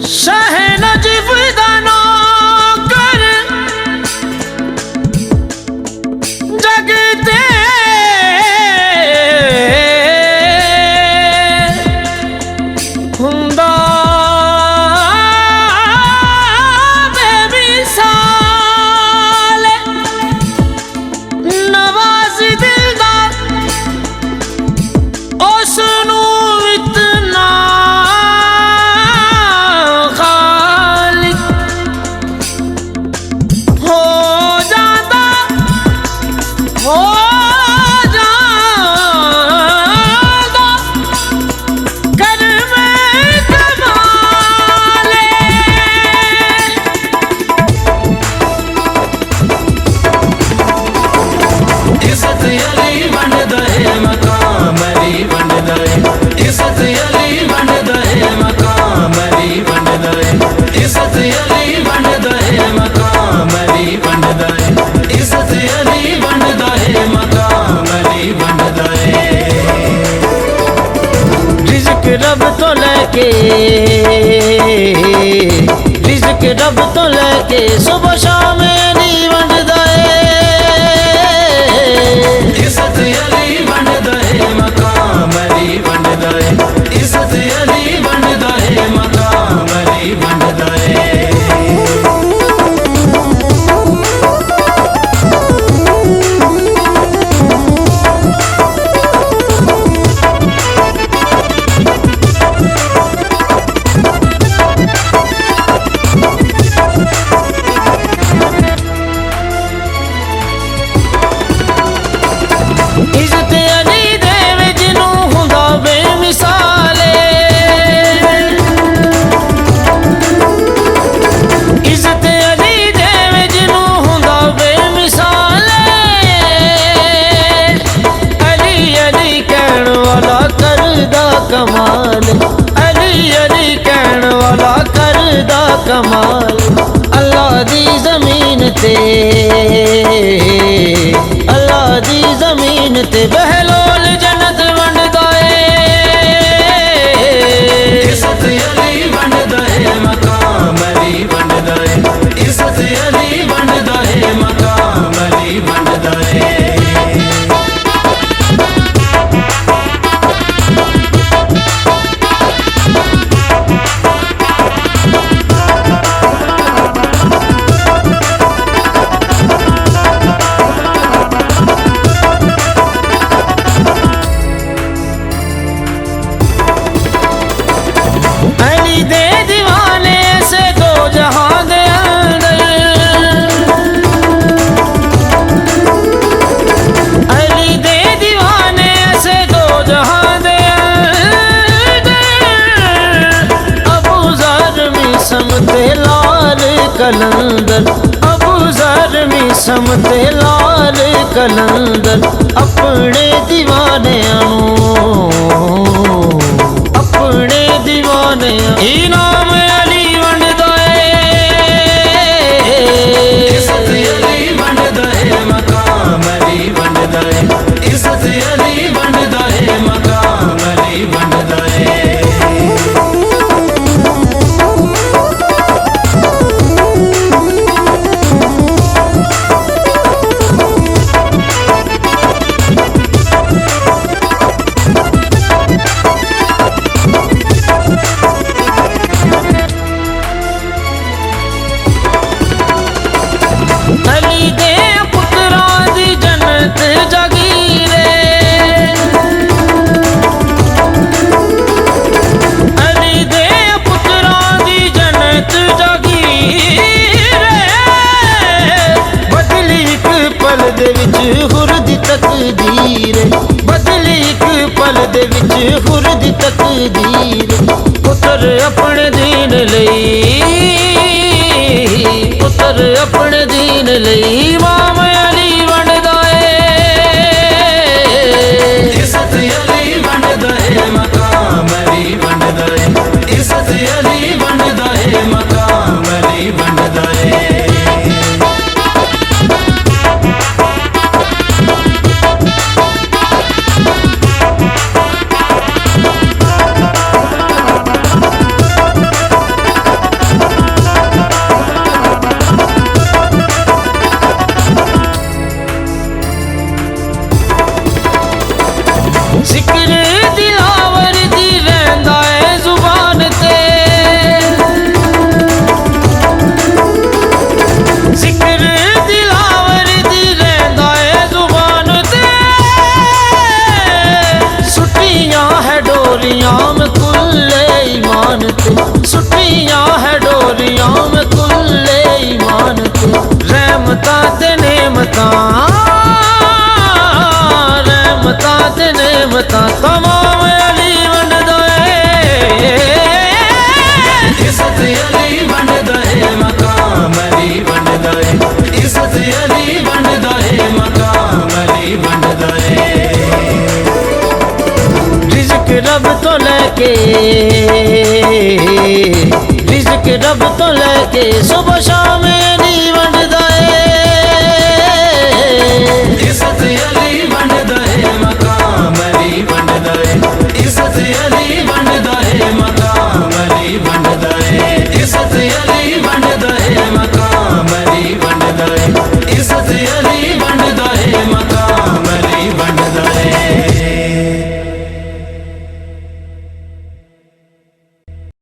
शाह नजीब दा नौकर जग ते हुंदा बेमिसाल नवाज दिलदार उसनू इतना रब तो लेके रिज़्क़ रब तो लेके सुबह शाम नहीं वंडदा है इज़्ज़त अली वंडदा है मकाम अली वंडदा है इज़्ज़त अली वंडदा है मकाम अली वंडदा है इज़्ज़त अली दे विच नूं हुंदा बेमिसाले इज़्ज़त अली दे विच नूं हुंदा बेमिसाले अली अली कहण वाला करदा कमाल अली अली कहण वाला करदा कमाल अल्लाह दी ज़मीन ते अल्लाह दी ज़मीन ते बहलोल जन्नत वंडदा है इज़्ज़त अली वंडदा है मकाम अली वंडदा है इज़्ज़त अली वंडदा है मकाम अली वंडदा है अली दे दीवाने से दो जहां दे अंदर अली दे दीवाने से दो जहां दे अंदर अबू ज़र में समते लाल कलंदर अबू ज़र में समते लाल कलंदर अपने दीवाने अपने दीवाने इनाम अली वंडदा है इज़्ज़त अली वंडदा है मकाम अली वंडदा है इज़्ज़त अली वंडदा है मकाम अली वंडदा है अली दे पुत्रां दी जन्नत जागीरे अली दे पुत्रां दी जन्नत जागीरे बदली इक पल दे विच हुर दी तकदीर बदली इक पल दे विच हुर दी तकदीर पुत्र अपने दीन लई पुत्र अपने दीन लई इमाम अली वंडदा है इज़्ज़त अली वंडदा है मकाम अली वंडदा है इज़्ज़त अली वंडदा है मकाम अली वंडदा है ਰਹਿਮਤਾਂ ਤੇ ਨੇਮਤਾਂ ਰਹਿਮਤਾਂ ਤੇ ਨੇਮਤਾਂ ਤਮਾਮ ਅਲੀ ਵੰਡਦਾ ਏ इज़्ज़त अली वंडदा है मकाम अली वंडदा है इज़्ज़त अली वंडदा है मकाम अली वंडदा है रिज़्क रब तो लेके रिज़्क रब तो लेके सुबह शाम